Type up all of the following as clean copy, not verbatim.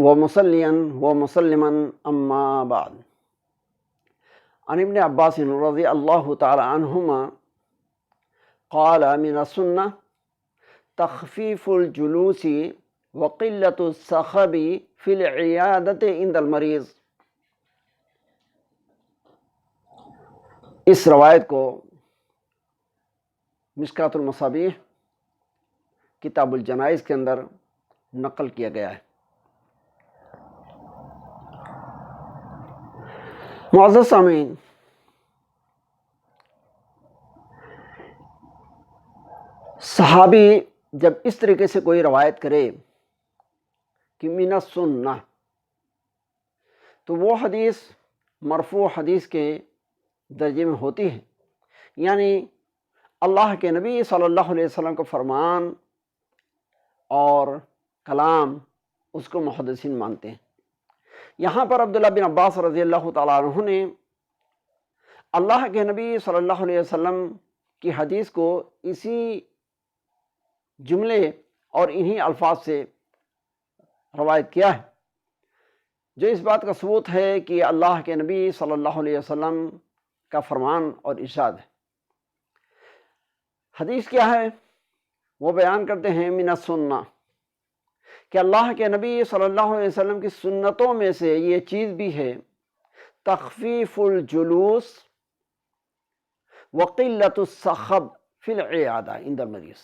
ومصليا ومسلما أما بعد. عن ابن عباس رضي الله تعالى عنهما قال: من السنة تخفيف الجلوس وقلة الصخب في العيادة عند المريض. اس روایت کو مشکات المصابیح کتاب الجنائز کے اندر نقل کیا گیا ہے۔ معزز سامعین، صحابی جب اس طریقے سے کوئی روایت کرے کہ من السنہ، تو وہ حدیث مرفوع حدیث کے درجے میں ہوتی ہے، یعنی اللہ کے نبی صلی اللہ علیہ وسلم کا فرمان اور کلام اس کو محدثین مانتے ہیں۔ یہاں پر عبداللہ بن عباس رضی اللہ تعالیٰ عنہ نے اللہ کے نبی صلی اللہ علیہ وسلم کی حدیث کو اسی جملے اور انہی الفاظ سے روایت کیا ہے، جو اس بات کا ثبوت ہے کہ اللہ کے نبی صلی اللہ علیہ وسلم کا فرمان اور ارشاد ہے۔ حدیث کیا ہے؟ وہ بیان کرتے ہیں من السنہ، کہ اللہ کے نبی صلی اللہ علیہ وسلم کی سنتوں میں سے یہ چیز بھی ہے تخفیف الجلوس وقلت الصخب فی العیادہ عند المریض،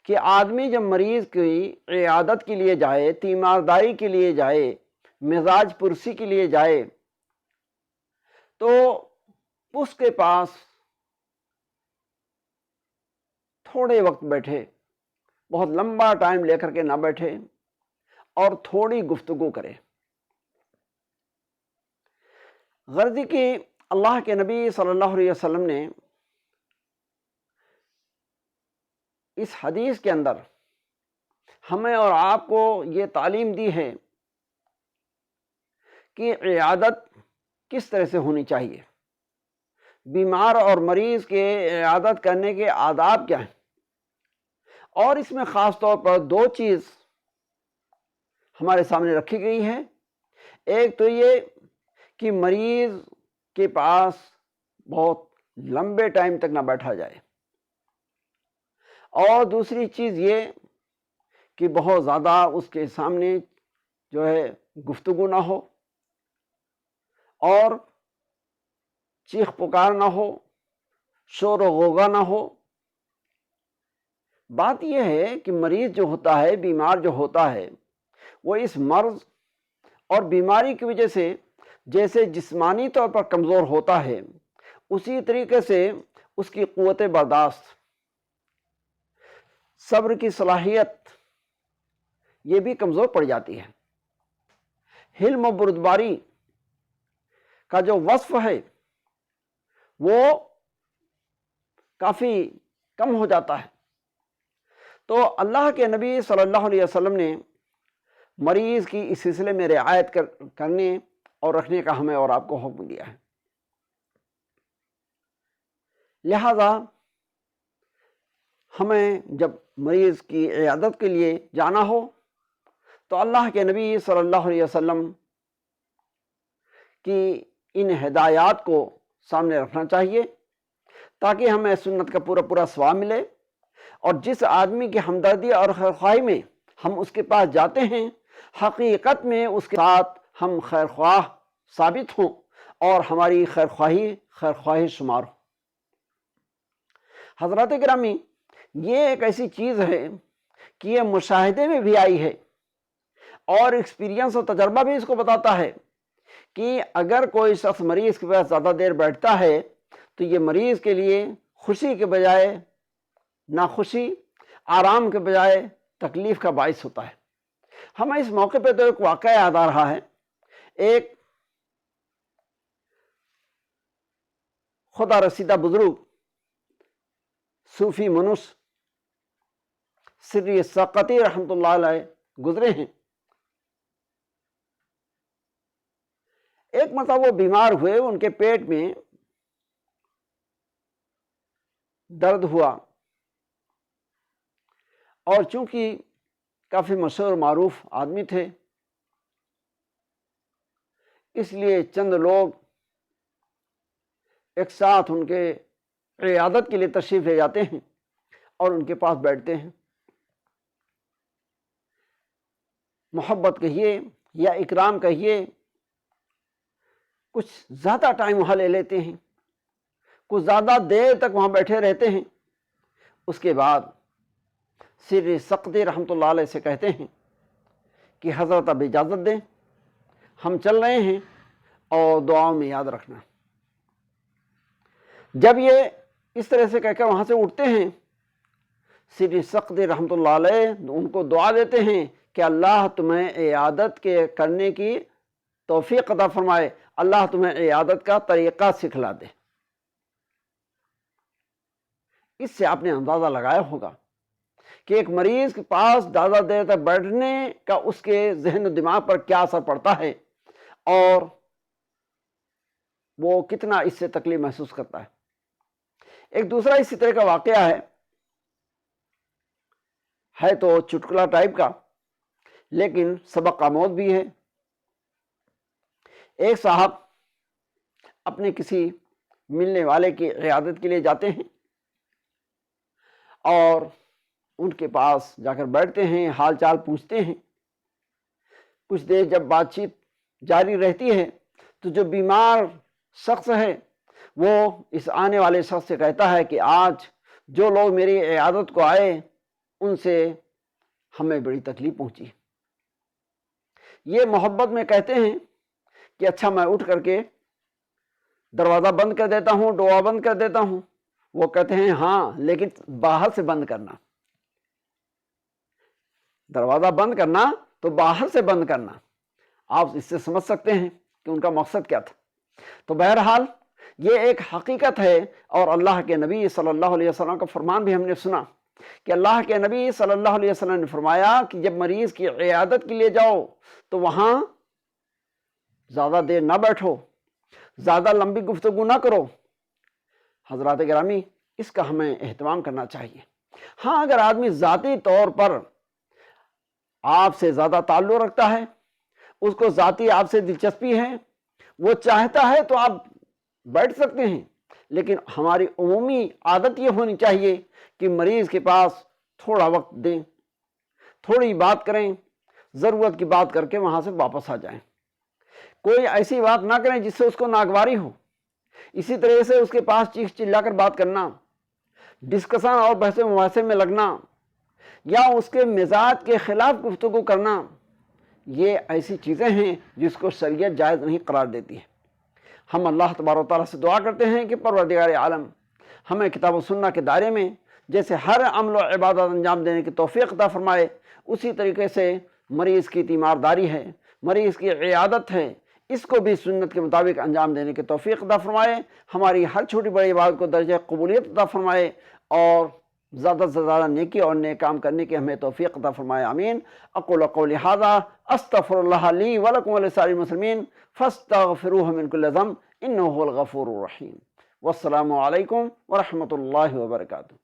کہ آدمی جب مریض کی عیادت کے لیے جائے، تیمارداری کے لیے جائے، مزاج پرسی کے لیے جائے، تو اس کے پاس تھوڑے وقت بیٹھے، بہت لمبا ٹائم لے کر کے نہ بیٹھے، اور تھوڑی گفتگو کرے۔ غرض کہ اللہ کے نبی صلی اللہ علیہ وسلم نے اس حدیث کے اندر ہمیں اور آپ کو یہ تعلیم دی ہے کہ عیادت کس طرح سے ہونی چاہیے، بیمار اور مریض کے عیادت کرنے کے آداب کیا ہیں، اور اس میں خاص طور پر دو چیز ہمارے سامنے رکھی گئی ہے۔ ایک تو یہ کہ مریض کے پاس بہت لمبے ٹائم تک نہ بیٹھا جائے، اور دوسری چیز یہ کہ بہت زیادہ اس کے سامنے جو ہے گفتگو نہ ہو، اور چیخ پکار نہ ہو، شور و غوغا نہ ہو۔ بات یہ ہے کہ مریض جو ہوتا ہے، بیمار جو ہوتا ہے، وہ اس مرض اور بیماری کی وجہ سے جیسے جسمانی طور پر کمزور ہوتا ہے، اسی طریقے سے اس کی قوت برداشت، صبر کی صلاحیت یہ بھی کمزور پڑ جاتی ہے۔ حلم و بردباری کا جو وصف ہے وہ کافی کم ہو جاتا ہے۔ تو اللہ کے نبی صلی اللہ علیہ وسلم نے مریض کی اس سلسلے میں رعایت کرنے اور رکھنے کا ہمیں اور آپ کو حکم دیا ہے۔ لہذا ہمیں جب مریض کی عیادت کے لیے جانا ہو تو اللہ کے نبی صلی اللہ علیہ وسلم کی ان ہدایات کو سامنے رکھنا چاہیے، تاکہ ہمیں سنت کا پورا پورا ثواب ملے، اور جس آدمی کی ہمدردی اور خیرخواہی میں ہم اس کے پاس جاتے ہیں، حقیقت میں اس کے ساتھ ہم خیرخواہ ثابت ہوں اور ہماری خیرخواہی شمار ہو۔ حضرات گرامی، یہ ایک ایسی چیز ہے کہ یہ مشاہدے میں بھی آئی ہے، اور ایکسپیرینس اور تجربہ بھی اس کو بتاتا ہے کہ اگر کوئی شخص مریض کے پاس زیادہ دیر بیٹھتا ہے تو یہ مریض کے لیے خوشی کے بجائے ناخوشی، آرام کے بجائے تکلیف کا باعث ہوتا ہے۔ ہمیں اس موقع پہ تو ایک واقعہ یاد آ رہا ہے۔ ایک خدا رسیدہ بزرگ صوفی منس سری سقطی رحمۃ اللہ علیہ گزرے ہیں۔ ایک مرتبہ وہ بیمار ہوئے، ان کے پیٹ میں درد ہوا، اور چونکہ کافی مشہور معروف آدمی تھے، اس لیے چند لوگ ایک ساتھ ان کے عیادت کے لیے تشریف لے جاتے ہیں اور ان کے پاس بیٹھتے ہیں، محبت کہیے یا اکرام کہیے، کچھ زیادہ ٹائم وہاں لے لیتے ہیں، کچھ زیادہ دیر تک وہاں بیٹھے رہتے ہیں۔ اس کے بعد سر سقطی رحمۃ اللہ علیہ سے کہتے ہیں کہ حضرت اب اجازت دیں، ہم چل رہے ہیں اور دعاؤں میں یاد رکھنا۔ جب یہ اس طرح سے کہہ کر وہاں سے اٹھتے ہیں، سر سقطی رحمۃ اللہ علیہ ان کو دعا دیتے ہیں کہ اللہ تمہیں عیادت کے کرنے کی توفیق عطا فرمائے، اللہ تمہیں عیادت کا طریقہ سکھلا دے۔ اس سے آپ نے اندازہ لگایا ہوگا کہ ایک مریض کے پاس زیادہ دیر تک بیٹھنے کا اس کے ذہن و دماغ پر کیا اثر پڑتا ہے اور وہ کتنا اس سے تکلیف محسوس کرتا ہے۔ ایک دوسرا اسی طرح کا واقعہ ہے تو چٹکلا ٹائپ کا، لیکن سبق آموز بھی ہے۔ ایک صاحب اپنے کسی ملنے والے کی عیادت کے لیے جاتے ہیں اور ان کے پاس جا کر بیٹھتے ہیں، حال چال پوچھتے ہیں۔ کچھ دیر جب بات چیت جاری رہتی ہے تو جو بیمار شخص ہے وہ اس آنے والے شخص سے کہتا ہے کہ آج جو لوگ میری عیادت کو آئے ان سے ہمیں بڑی تکلیف پہنچی۔ یہ محبت میں کہتے ہیں کہ اچھا میں اٹھ کر کے دروازہ بند کر دیتا ہوں، ڈوا بند کر دیتا ہوں۔ وہ کہتے ہیں ہاں، لیکن باہر سے بند کرنا، دروازہ بند کرنا تو باہر سے بند کرنا۔ آپ اس سے سمجھ سکتے ہیں کہ ان کا مقصد کیا تھا۔ تو بہرحال یہ ایک حقیقت ہے، اور اللہ کے نبی صلی اللہ علیہ وسلم کا فرمان بھی ہم نے سنا کہ اللہ کے نبی صلی اللہ علیہ وسلم نے فرمایا کہ جب مریض کی عیادت کے لیے جاؤ تو وہاں زیادہ دیر نہ بیٹھو، زیادہ لمبی گفتگو نہ کرو۔ حضرات گرامی، اس کا ہمیں اہتمام کرنا چاہیے۔ ہاں، اگر آدمی ذاتی طور پر آپ سے زیادہ تعلق رکھتا ہے، اس کو ذاتی آپ سے دلچسپی ہے، وہ چاہتا ہے تو آپ بیٹھ سکتے ہیں، لیکن ہماری عمومی عادت یہ ہونی چاہیے کہ مریض کے پاس تھوڑا وقت دیں، تھوڑی بات کریں، ضرورت کی بات کر کے وہاں سے واپس آ جائیں۔ کوئی ایسی بات نہ کریں جس سے اس کو ناگواری ہو۔ اسی طرح سے اس کے پاس چیخ چلا کر بات کرنا، ڈسکشن اور بحث و مباحثے میں لگنا یا اس کے مزاج کے خلاف گفتگو کرنا، یہ ایسی چیزیں ہیں جس کو شریعت جائز نہیں قرار دیتی ہے۔ ہم اللہ تبارک و تعالیٰ سے دعا کرتے ہیں کہ پروردگار عالم ہمیں کتاب و سنت کے دائرے میں جیسے ہر عمل و عبادت انجام دینے کی توفیق عطا فرمائے، اسی طریقے سے مریض کی تیمارداری ہے، مریض کی عیادت ہے، اس کو بھی سنت کے مطابق انجام دینے کی توفیق عطا فرمائے، ہماری ہر چھوٹی بڑی عبادت کو درجہ قبولیت عطا فرمائے، اور زیادہ سے زیادہ نیکی اور نیک کام کرنے کی ہمیں توفیق عطا فرمائے، آمین۔ اقول قولی ھذا استغفر اللہ لی ولکم ولسائر المسلمین فاستغفروہ من کل ذنب انہ هو الغفور الرحیم۔ والسلام علیکم ورحمۃ اللہ وبرکاتہ۔